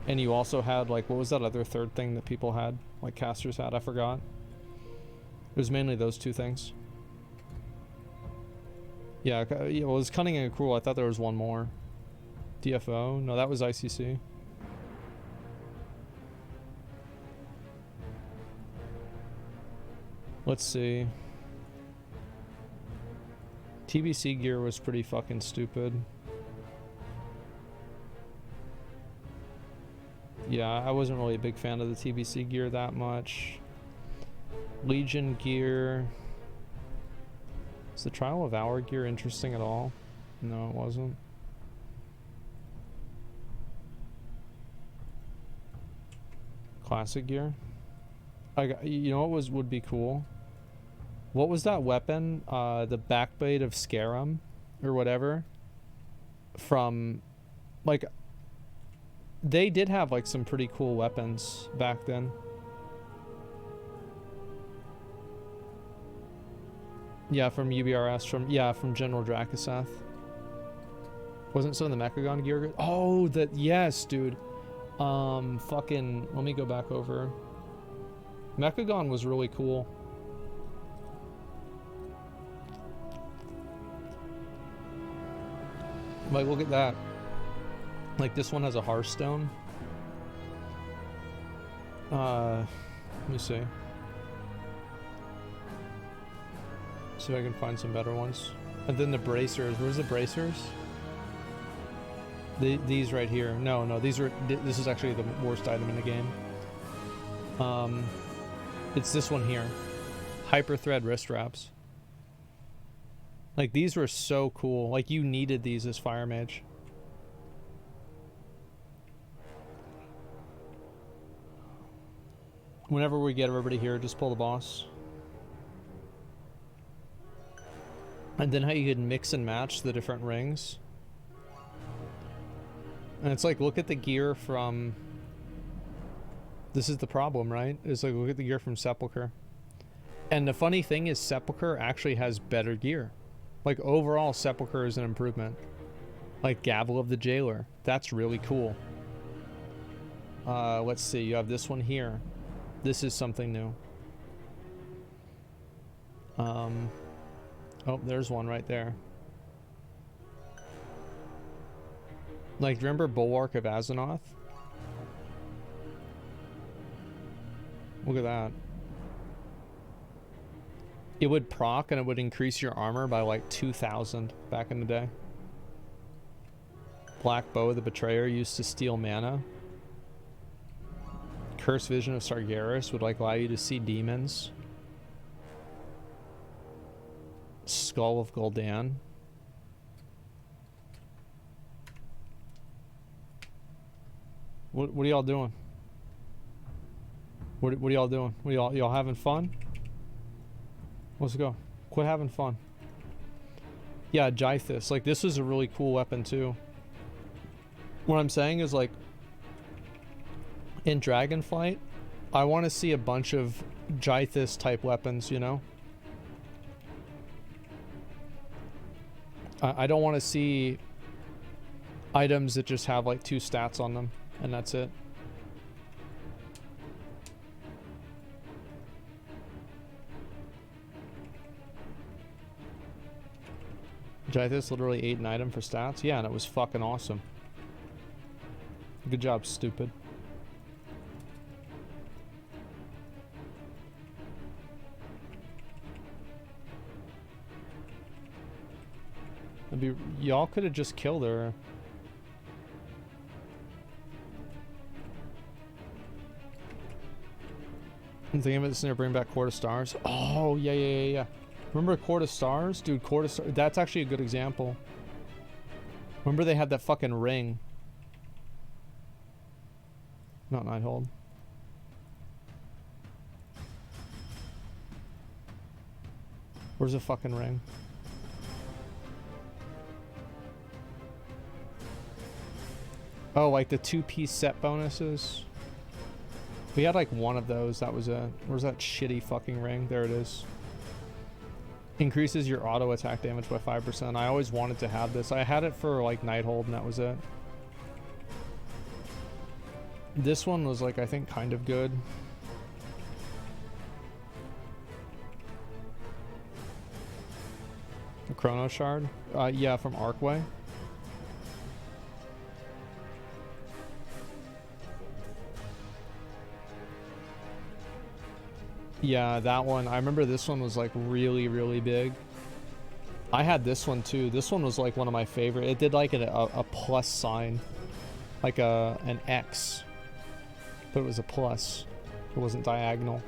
Speaker 1: And you also had, like, what was that other third thing that people had? Like, casters had? I forgot. It was mainly those two things. Yeah, well, it was Cunning and Cruel. I thought there was one more. DFO? No, that was ICC. Let's see. TBC gear was pretty fucking stupid. Yeah, I wasn't really a big fan of the TBC gear that much. Legion gear. Is the Trial of Hour gear interesting at all? No, it wasn't. Classic gear. You know what would be cool? What was that weapon? The Backblade of Scarum, or whatever. From, like, they did have like some pretty cool weapons back then. Yeah, from UBRS, from General Drakaseth. Wasn't some of the Mechagon gear good? Oh, yes, dude. Fucking, let me go back over. Mechagon was really cool. Like, look at that. Like, this one has a Hearthstone. Let me see. See if I can find some better ones. And then the bracers. Where's the bracers? These right here. No, this is actually the worst item in the game. It's this one here. Hyper thread wrist wraps. Like, these were so cool. Like, you needed these as Fire Mage. Whenever we get everybody here, just pull the boss. And then how you could mix and match the different rings. And it's like, look at the gear from... This is the problem, right? It's like, look at the gear from Sepulchre. And the funny thing is, Sepulchre actually has better gear. Like, overall, Sepulchre is an improvement. Like, Gavel of the Jailer. That's really cool. Let's see. You have this one here. This is something new. Oh, there's one right there. Like, remember Bulwark of Azeroth? Look at that. It would proc and it would increase your armor by like 2,000 back in the day. Black Bow of the Betrayer used to steal mana. Cursed Vision of Sargeras would like allow you to see demons. Skull of Gul'dan. What are y'all doing? What are y'all doing? Y'all having fun? Let's go. Quit having fun. Yeah, Jythus. Like, this was a really cool weapon too. What I'm saying is, like, in Dragonflight, I want to see a bunch of Jythus type weapons, you know? I don't want to see items that just have like 2 stats on them and that's it. Jythus literally ate an item for stats? Yeah, and it was fucking awesome. Good job, stupid. Y'all could have just killed her. I'm thinking about this and bring back Court of Stars. Oh, yeah. Remember Court of Stars? Dude, Court of Stars, that's actually a good example. Remember they had that fucking ring. Not Nighthold. Where's the fucking ring? Oh, like the 2-piece set bonuses? We had like one of those, that was it. Where's that shitty fucking ring? There it is. Increases your auto attack damage by 5%. I always wanted to have this. I had it for like Nighthold and that was it. This one was like, I think, kind of good. The Chrono Shard? Yeah, from Arcway. Yeah, that one. I remember this one was like really, really big. I had this one too. This one was like one of my favorite. It did like a plus sign. Like an X. But it was a plus. It wasn't diagonal.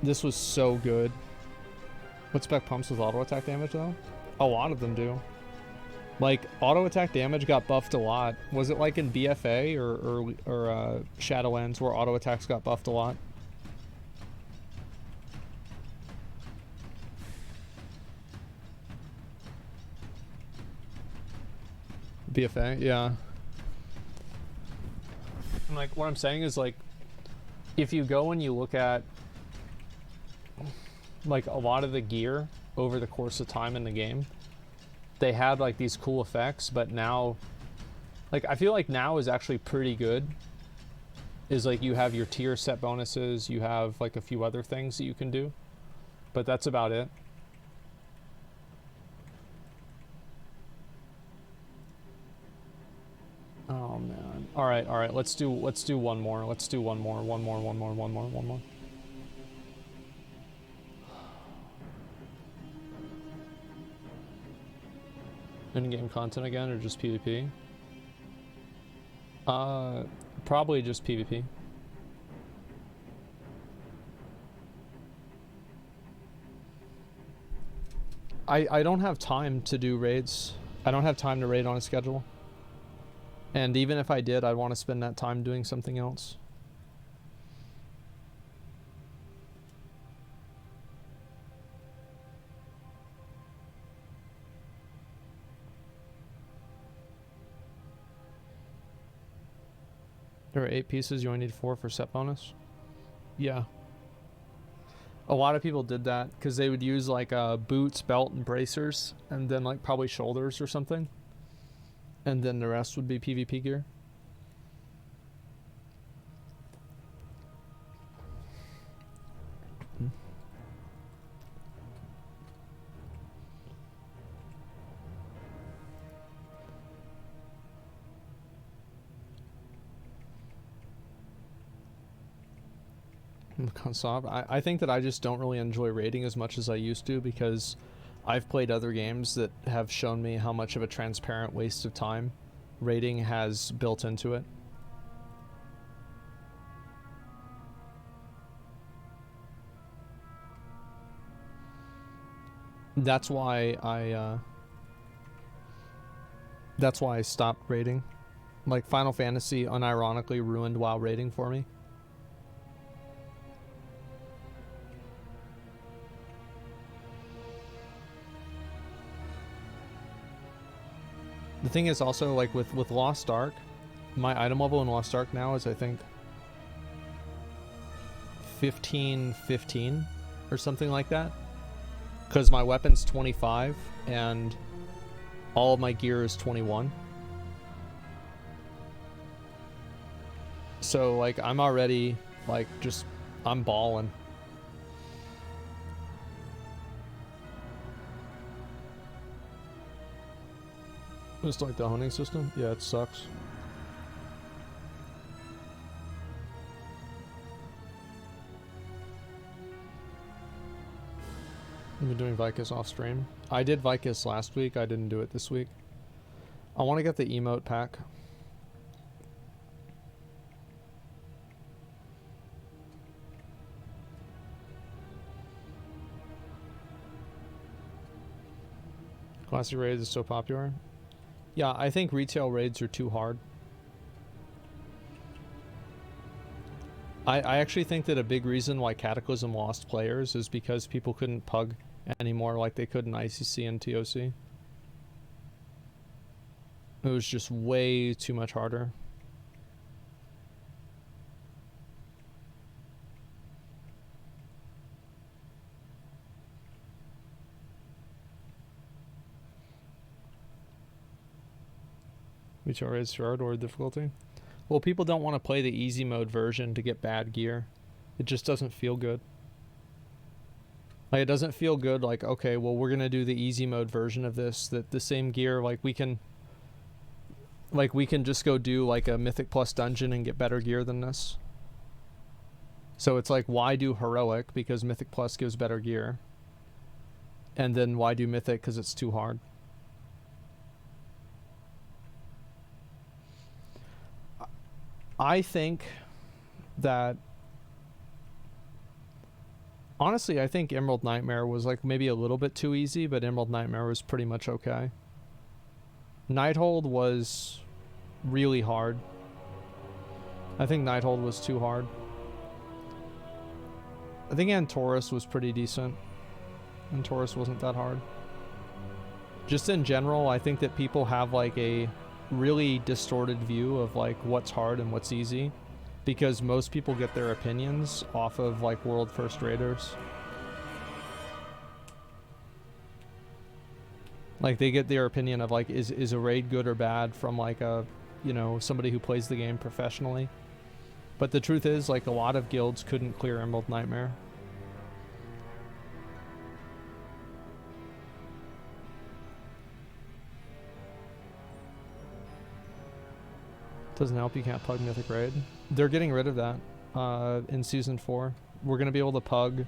Speaker 1: This was so good. What spec pumps with auto attack damage though? A lot of them do. Like, auto attack damage got buffed a lot. Was it like in BFA or Shadowlands where auto attacks got buffed a lot? BFA, yeah. And like, what I'm saying is, like, if you go and you look at like a lot of the gear over the course of time in the game, they had like these cool effects, but now, like, I feel like now is actually pretty good. Is like, you have your tier set bonuses, you have like a few other things that you can do, but that's about it. Oh man. All right, let's do one more. Let's do one more. In-game content again, or just PvP? Probably just PvP. I don't have time to do raids. I don't have time to raid on a schedule. And even if I did, I'd want to spend that time doing something else. There are 8 pieces, you only need 4 for set bonus? Yeah. A lot of people did that because they would use like boots, belt, and bracers, and then like probably shoulders or something. And then the rest would be PvP gear. Soft. I think that I just don't really enjoy raiding as much as I used to because I've played other games that have shown me how much of a transparent waste of time raiding has built into it. That's why I stopped raiding. Like Final Fantasy unironically ruined WoW raiding for me. The thing is also, like, with Lost Ark, my item level in Lost Ark now is, I think, 15 or something like that. Because my weapon's 25 and all of my gear is 21. So, like, I'm already, like, just, I'm balling. Just like the honing system? Yeah, it sucks. I've been doing Vicus off stream. I did Vicus last week, I didn't do it this week. I want to get the emote pack. Classic raids is so popular. Yeah, I think retail raids are too hard. I actually think that a big reason why Cataclysm lost players is because people couldn't pug anymore like they could in ICC and TOC. It was just way too much harder. Which are is hard or difficulty? Well, people don't want to play the easy mode version to get bad gear. It just doesn't feel good. Like, it doesn't feel good like, okay, well, we're gonna do the easy mode version of this, that the same gear, like we can just go do like a Mythic Plus dungeon and get better gear than this. So it's like, why do Heroic? Because Mythic Plus gives better gear. And then why do Mythic? Because it's too hard. I think that, honestly, I think Emerald Nightmare was like maybe a little bit too easy, but Emerald Nightmare was pretty much okay. Nighthold was really hard. I think Nighthold was too hard. I think Antorus was pretty decent. Antorus wasn't that hard. Just in general, I think that people have like a really distorted view of like what's hard and what's easy, because most people get their opinions off of like world first raiders. Like they get their opinion of like is a raid good or bad from like a, you know, somebody who plays the game professionally. But the truth is, like, a lot of guilds couldn't clear Emerald Nightmare. Doesn't help, you can't pug Mythic Raid. They're getting rid of that in Season 4. We're going to be able to pug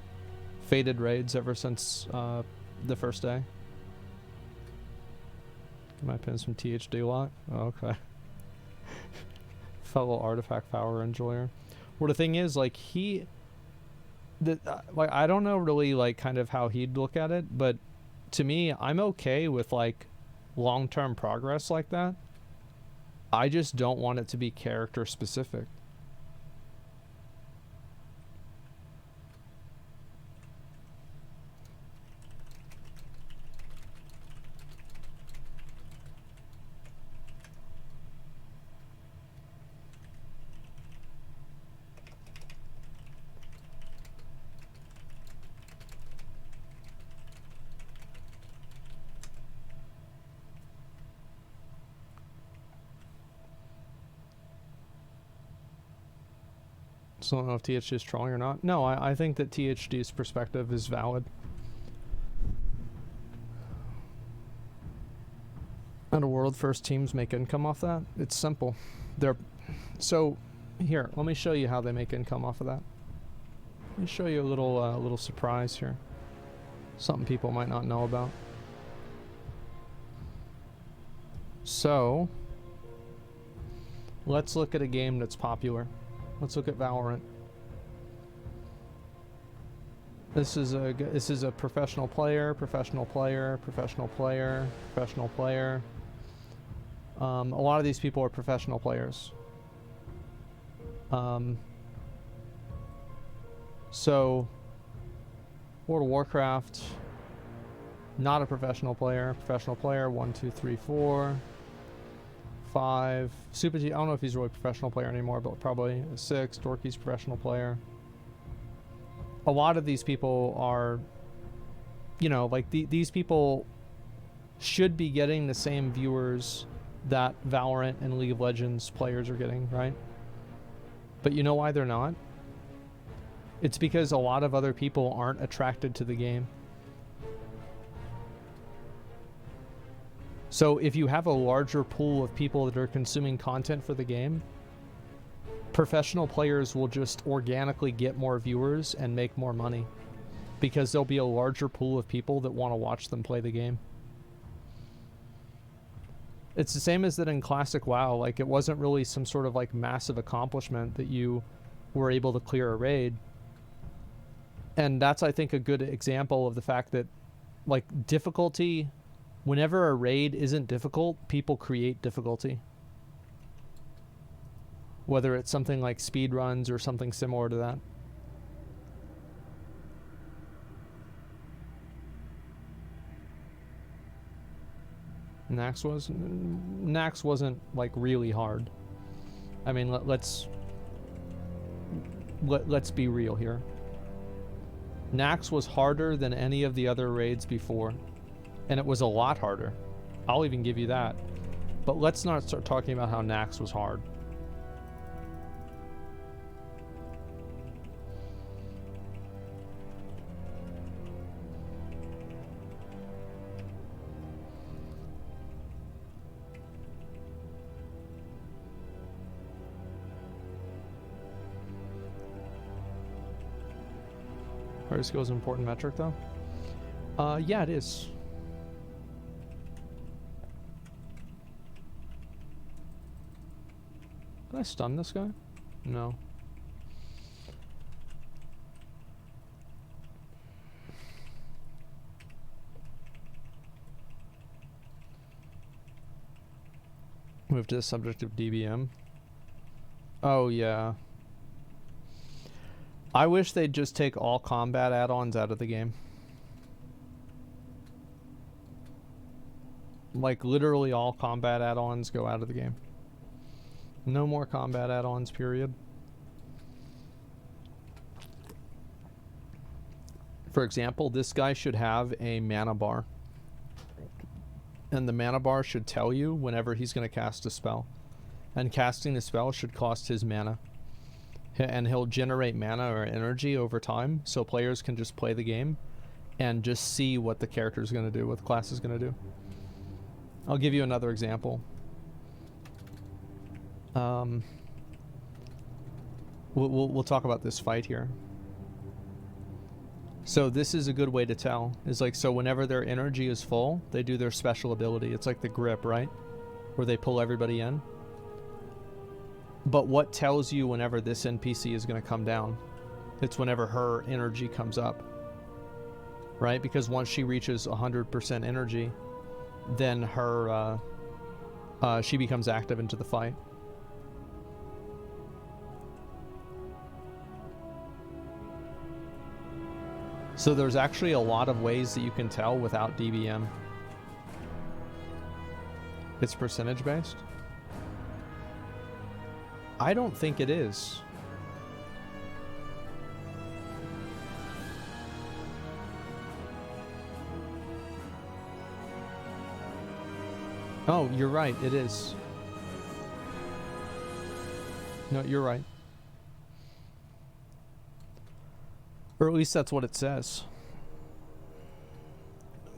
Speaker 1: Fated Raids ever since the first day. Get my pins from THD Lock. Oh, okay. Fellow Artifact Power enjoyer. Well, the thing is, like, like, I don't know really, like, kind of how he'd look at it, but to me, I'm okay with, like, long-term progress like that. I just don't want it to be character specific. So I don't know if THD is trolling or not. No, I think that THD's perspective is valid. And a world first teams make income off that? It's simple. So here, let me show you how they make income off of that. Let me show you a little surprise here. Something people might not know about. So, let's look at a game that's popular. Let's look at Valorant. This is a professional player, professional player, professional player, professional player. A lot of these people are professional players. So, World of Warcraft, not a professional player. Professional player, 1, 2, 3, 4, 5. Super G, I don't know if he's really a professional player anymore, but probably 6. Dorky's professional player. A lot of these people are, you know, like these people should be getting the same viewers that Valorant and League of Legends players are getting, right? But you know why they're not? It's because a lot of other people aren't attracted to the game. So if you have a larger pool of people that are consuming content for the game, professional players will just organically get more viewers and make more money because there'll be a larger pool of people that want to watch them play the game. It's the same as that in Classic WoW. Like, it wasn't really some sort of like massive accomplishment that you were able to clear a raid. And that's, I think, a good example of the fact that, like, difficulty, whenever a raid isn't difficult, people create difficulty. Whether it's something like speed runs or something similar to that. Nax wasn't like really hard. I mean, let's be real here. Nax was harder than any of the other raids before, and it was a lot harder. I'll even give you that. But let's not start talking about how Nax was hard. Party skill is an important metric, though. Yeah, it is. Did I stun this guy? No. Move to the subject of DBM. Oh, yeah. I wish they'd just take all combat add-ons out of the game. Like, literally all combat add-ons go out of the game. No more combat add-ons, period. For example, this guy should have a mana bar. And the mana bar should tell you whenever he's going to cast a spell. And casting the spell should cost his mana. And he'll generate mana or energy over time, so players can just play the game and just see what the character is going to do, what the class is going to do. I'll give you another example. We'll talk about this fight here. So this is a good way to tell. Is like, so whenever their energy is full, they do their special ability. It's like the grip, right? Where they pull everybody in. But what tells you whenever this NPC is going to come down? It's whenever her energy comes up. Right? Because once she reaches 100% energy, then her she becomes active into the fight. So there's actually a lot of ways that you can tell without DBM. It's percentage based? I don't think it is. Oh, you're right, it is. No, you're right. Or at least that's what it says.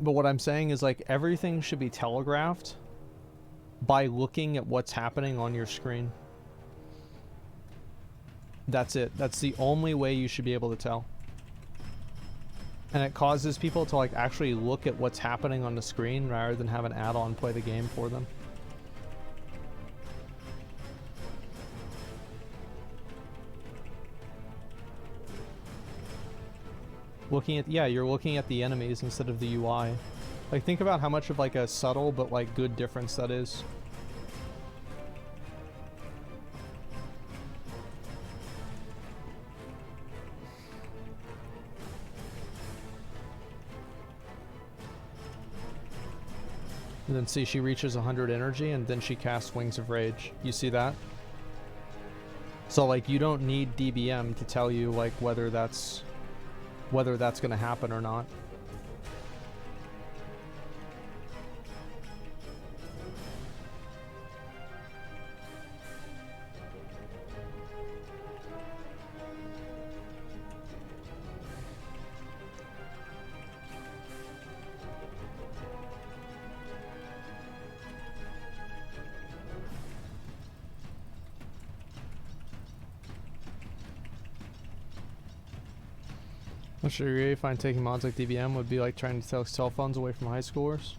Speaker 1: But what I'm saying is, like, everything should be telegraphed by looking at what's happening on your screen. That's it. That's the only way you should be able to tell. And it causes people to like actually look at what's happening on the screen rather than have an add-on play the game for them. Looking at, yeah, you're looking at the enemies instead of the UI. Like, think about how much of like a subtle but like good difference that is. And then see, she reaches 100 energy and then she casts Wings of Rage. You see that? So like, you don't need DBM to tell you like whether that's going to happen or not. I'm sure you find taking mods like DBM would be like trying to take cell phones away from high schoolers.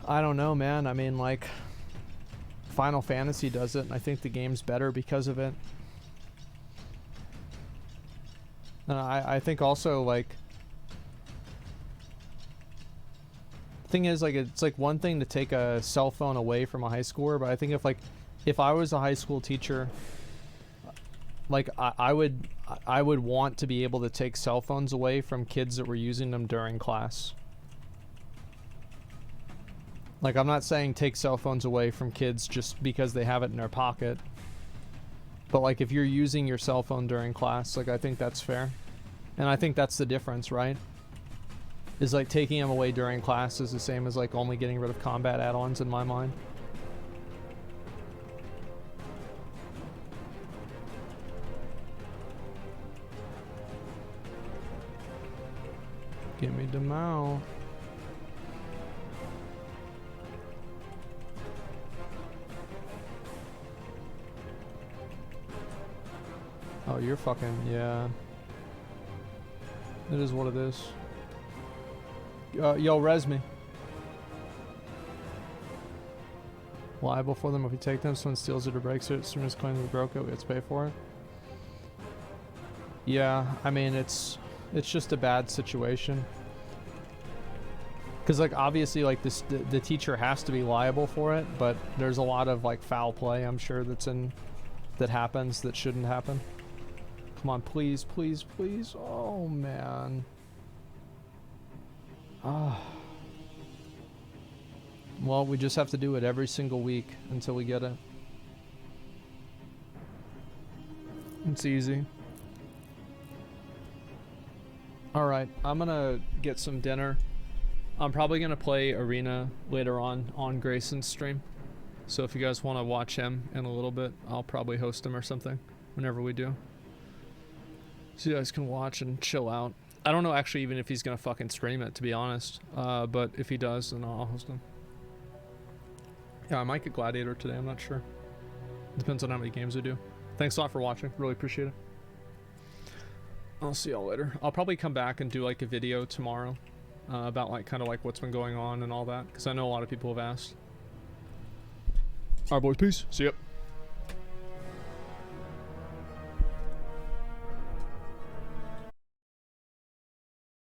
Speaker 1: I don't know, man. I mean, like, Final Fantasy does it, and I think the game's better because of it. And I think also, like, thing is, like, it's like one thing to take a cell phone away from a high schooler, but I think if I was a high school teacher, like, I would want to be able to take cell phones away from kids that were using them during class. Like, I'm not saying take cell phones away from kids just because they have it in their pocket. But, like, if you're using your cell phone during class, like, I think that's fair. And I think that's the difference, right? Is, like, taking them away during class is the same as, like, only getting rid of combat add-ons in my mind. Give me the mouth. Oh, you're fucking, yeah. It is what it is. Yo, res me. Liable for them if you take them. Someone steals it or breaks it. Streamers claim we broke it. We have to pay for it. Yeah, I mean, it's just a bad situation. Because, like, obviously, like, the teacher has to be liable for it, but there's a lot of, like, foul play, I'm sure, that happens that shouldn't happen. Come on, please, please, please. Oh, man. Ah. Well, we just have to do it every single week until we get it. It's easy. Alright, I'm gonna get some dinner. I'm probably gonna play Arena later on Grayson's stream. So if you guys want to watch him in a little bit, I'll probably host him or something whenever we do. So you guys can watch and chill out. I don't know actually even if he's gonna fucking stream it, to be honest. But if he does, then I'll host him. Yeah, I might get Gladiator today, I'm not sure. Depends on how many games we do. Thanks a lot for watching, really appreciate it. I'll see y'all later. I'll probably come back and do like a video tomorrow about like kind of like what's been going on and all that, because I know a lot of people have asked. Alright boys, peace. See ya.